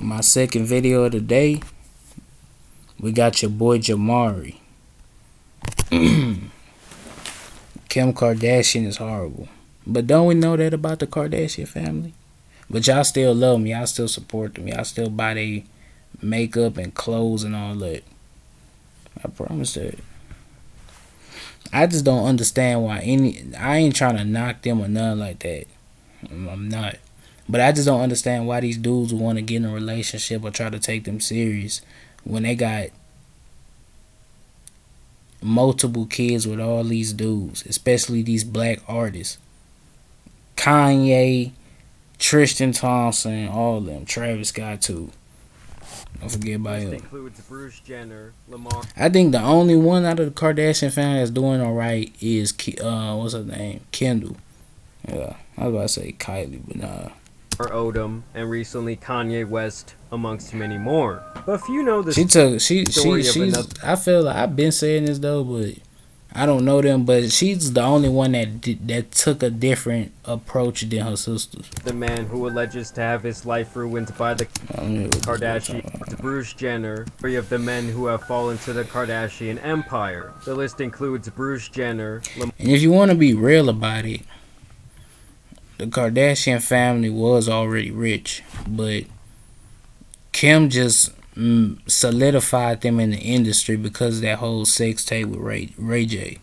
My second video of the day, we got your boy Jamari. Kim Kardashian is horrible. But don't we know that about the Kardashian family? But y'all still love them. Y'all still support them. Y'all still buy their makeup and clothes and all that. I promise that. I just don't understand why I ain't trying to knock them or nothing like that. I'm not. But I just don't understand why these dudes want to get in a relationship or try to take them serious when they got multiple kids with all these dudes, especially these black artists. Kanye, Tristan Thompson, all of them. Travis Scott too. Don't forget about him. Includes Bruce Jenner, Lamar. I think the only one out of the Kardashian family that's doing alright is what's her name? Kendall. Yeah, I was about to say Kylie, but nah. Odom, and recently Kanye West, amongst many more. But few know the she's I feel like I've been saying this though, but I don't know them, but she's the only one that took a different approach than her sisters. The man who alleges to have his life ruined by the Kardashians, Bruce Jenner, three of the men who have fallen to the Kardashian empire. The list includes Bruce Jenner, and if you want to be real about it, the Kardashian family was already rich, but Kim just solidified them in the industry because of that whole sex tape with Ray J.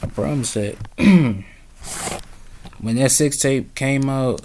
I promise that. When that sex tape came out,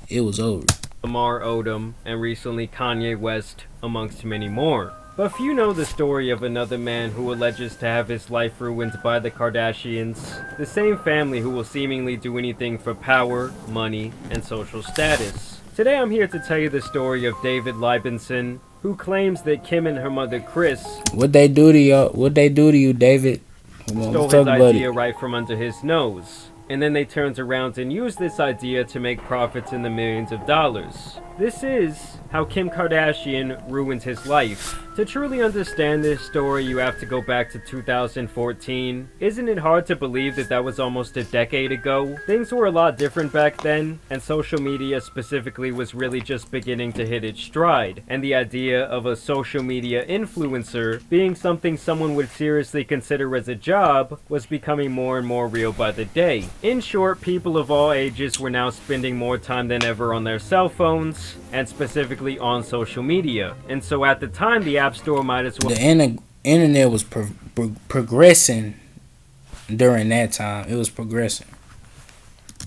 it was over. Lamar Odom, and recently Kanye West, amongst many more. But few know the story of another man who alleges to have his life ruined by the Kardashians, the same family who will seemingly do anything for power, money, and social status. Today I'm here to tell you the story of David Libenson, who claims that Kim and her mother Kris What they do to you, David? Stole his idea right from under his nose. And then they turned around and used this idea to make profits in the millions of dollars. This is how Kim Kardashian ruined his life. To truly understand this story, you have to go back to 2014. Isn't it hard to believe that that was almost a decade ago? Things were a lot different back then, and social media specifically was really just beginning to hit its stride. And the idea of a social media influencer being something someone would seriously consider as a job was becoming more and more real by the day. In short, people of all ages were now spending more time than ever on their cell phones, and specifically on social media. And so at the time, the App Store might as well... The internet was progressing during that time. It was progressing.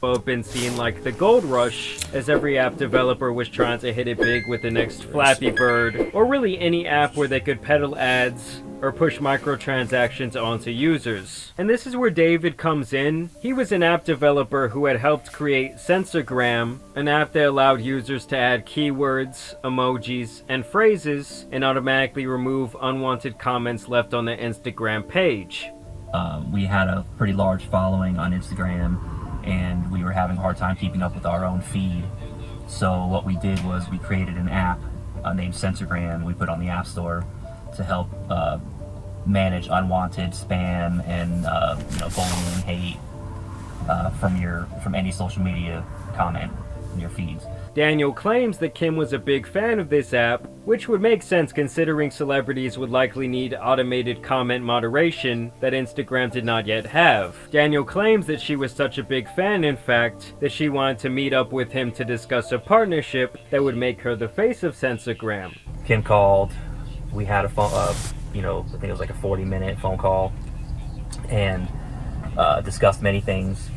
Have been seen like the gold rush, as every app developer was trying to hit it big with the next Flappy Bird, or really any app where they could peddle ads or push microtransactions onto users. And this is where David comes in. He was an app developer who had helped create Sensorgram, an app that allowed users to add keywords, emojis, and phrases, and automatically remove unwanted comments left on the Instagram page. We had a pretty large following on Instagram, and we were having a hard time keeping up with our own feed. So what we did was we created an app named Sensorgram. We put on the App Store to help manage unwanted spam and bullying, hate from any social media comment in your feeds. Daniel claims that Kim was a big fan of this app, which would make sense considering celebrities would likely need automated comment moderation that Instagram did not yet have. Daniel claims that she was such a big fan, in fact, that she wanted to meet up with him to discuss a partnership that would make her the face of Sensorgram. Kim called. We had a phone, I think it was like a 40-minute phone call, and discussed many things,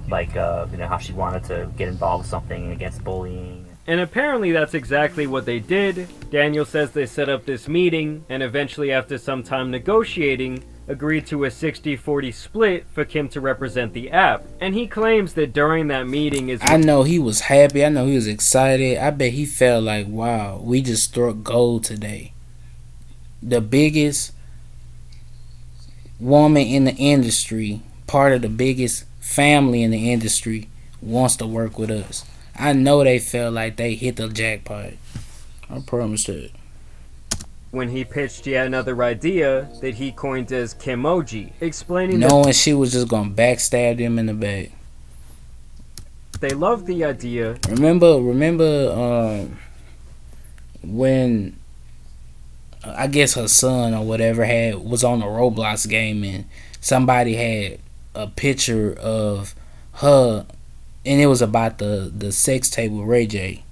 like how she wanted to get involved with something against bullying. And apparently that's exactly what they did. Daniel says they set up this meeting, and eventually after some time negotiating, agreed to a 60-40 split for Kim to represent the app. And he claims that during that meeting I know he was happy, I know he was excited, I bet he felt like, wow, we just struck gold today. The biggest woman in the industry, part of the biggest family in the industry, wants to work with us. I know they felt like they hit the jackpot. I promise that. When he pitched yet another idea that he coined as Kimoji, explaining knowing she was just gonna backstab him in the back. They loved the idea. Remember when I guess her son or whatever was on a Roblox game, and somebody had a picture of her, and it was about the sex tape with Ray J.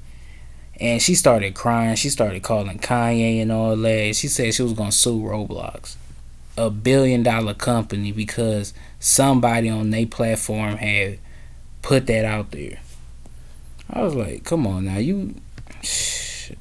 And she started crying. She started calling Kanye and all that. She said she was gonna sue Roblox, a $1 billion company, because somebody on their platform had put that out there. I was like, come on now,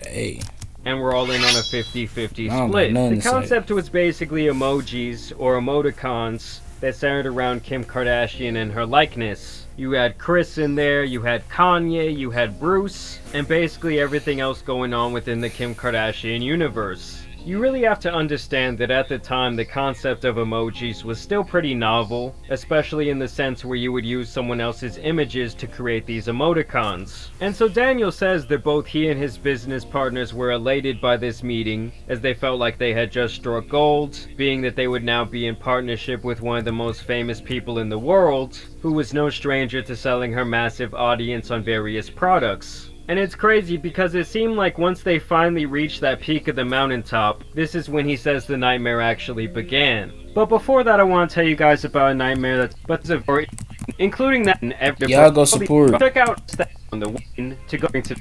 hey. And we're all in on a 50-50 split. The concept was basically emojis or emoticons that centered around Kim Kardashian and her likeness. You had Chris in there, you had Kanye, you had Bruce, and basically everything else going on within the Kim Kardashian universe. You really have to understand that at the time the concept of emojis was still pretty novel, especially in the sense where you would use someone else's images to create these emoticons. And so Daniel says that both he and his business partners were elated by this meeting, as they felt like they had just struck gold, being that they would now be in partnership with one of the most famous people in the world, who was no stranger to selling her massive audience on various products. And it's crazy because it seemed like once they finally reached that peak of the mountaintop, this is when he says the nightmare actually began. But before that, I want to tell you guys about a nightmare that's a very, including that in every. Y'all go support. Check out on the win to go into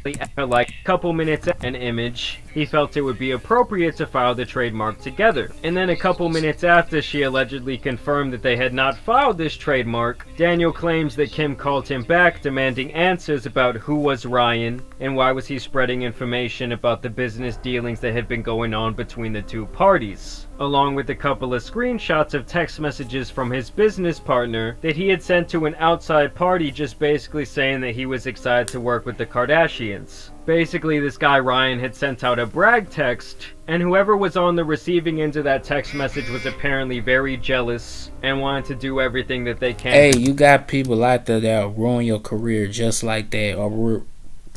like a couple minutes an image. He felt it would be appropriate to file the trademark together. And then a couple minutes after she allegedly confirmed that they had not filed this trademark, Daniel claims that Kim called him back demanding answers about who was Ryan and why was he spreading information about the business dealings that had been going on between the two parties, along with a couple of screenshots of text messages from his business partner that he had sent to an outside party, just basically saying that he was excited to work with the Kardashians. Basically, this guy Ryan had sent out a brag text, and whoever was on the receiving end of that text message was apparently very jealous and wanted to do everything that they can. Hey, you got people out there that'll ruin your career just like that, or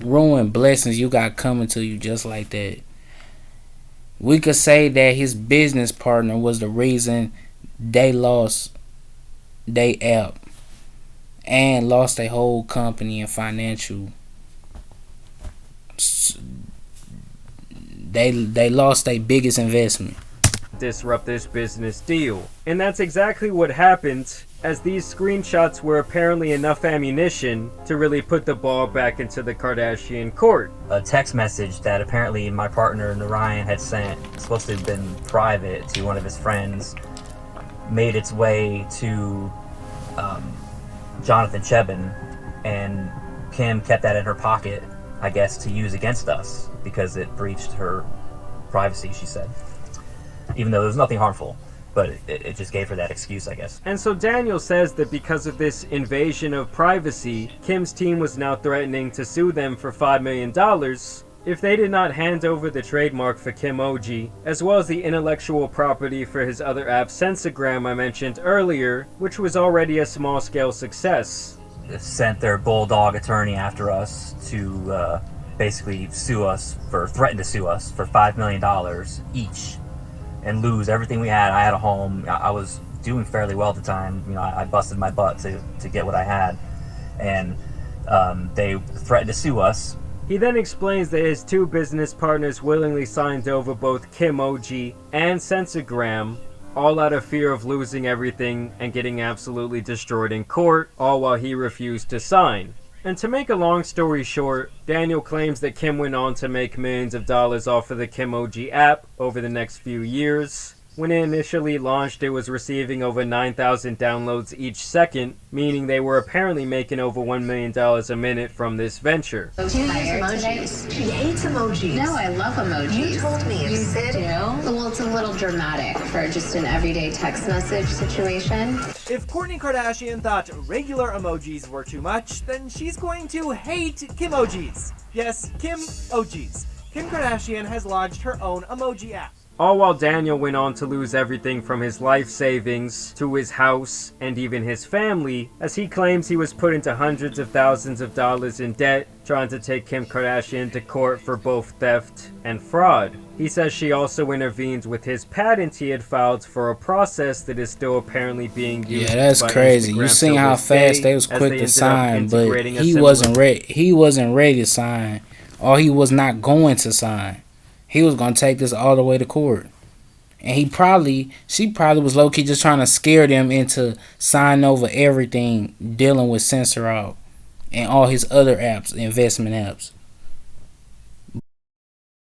ruin blessings you got coming to you just like that. We could say that his business partner was the reason they lost their app and lost their whole company and financial. They lost their biggest investment. Disrupt this business deal. And that's exactly what happened, as these screenshots were apparently enough ammunition to really put the ball back into the Kardashian court. A text message that apparently my partner Narayan had sent, supposed to have been private, to one of his friends, made its way to Jonathan Chebin, and Kim kept that in her pocket, I guess, to use against us because it breached her privacy, she said. Even though there was nothing harmful, but it just gave her that excuse, I guess. And so Daniel says that because of this invasion of privacy, Kim's team was now threatening to sue them for $5 million if they did not hand over the trademark for Kimoji, as well as the intellectual property for his other app Sensagram I mentioned earlier, which was already a small-scale success. They sent their bulldog attorney after us to basically threaten to sue us for $5 million each and lose everything we had. I had a home. I was doing fairly well at the time. You know, I busted my butt to get what I had, and they threatened to sue us. He then explains that his two business partners willingly signed over both Kimoji and Sensagram, all out of fear of losing everything and getting absolutely destroyed in court, all while he refused to sign. And to make a long story short, Daniel claims that Kim went on to make millions of dollars off of the Kimoji app over the next few years. When it initially launched, it was receiving over 9,000 downloads each second, meaning they were apparently making over $1 million a minute from this venture. Do you use emojis? She hates emojis. No, I love emojis. You told me. You do? Well, it's a little dramatic for just an everyday text message situation. If Kourtney Kardashian thought regular emojis were too much, then she's going to hate Kimojis. Yes, Kim-ojis. Kim Kardashian has launched her own emoji app. All while Daniel went on to lose everything from his life savings to his house and even his family, as he claims he was put into hundreds of thousands of dollars in debt trying to take Kim Kardashian to court for both theft and fraud. He says she also intervened with his patent he had filed for a process that is still apparently being used. Yeah, that's crazy. You seen how fast they was quick to sign, but he wasn't ready. He wasn't ready to sign, or he was not going to sign. He was gonna take this all the way to court. And she probably was low key just trying to scare them into signing over everything dealing with Censor Out and all his other apps, investment apps.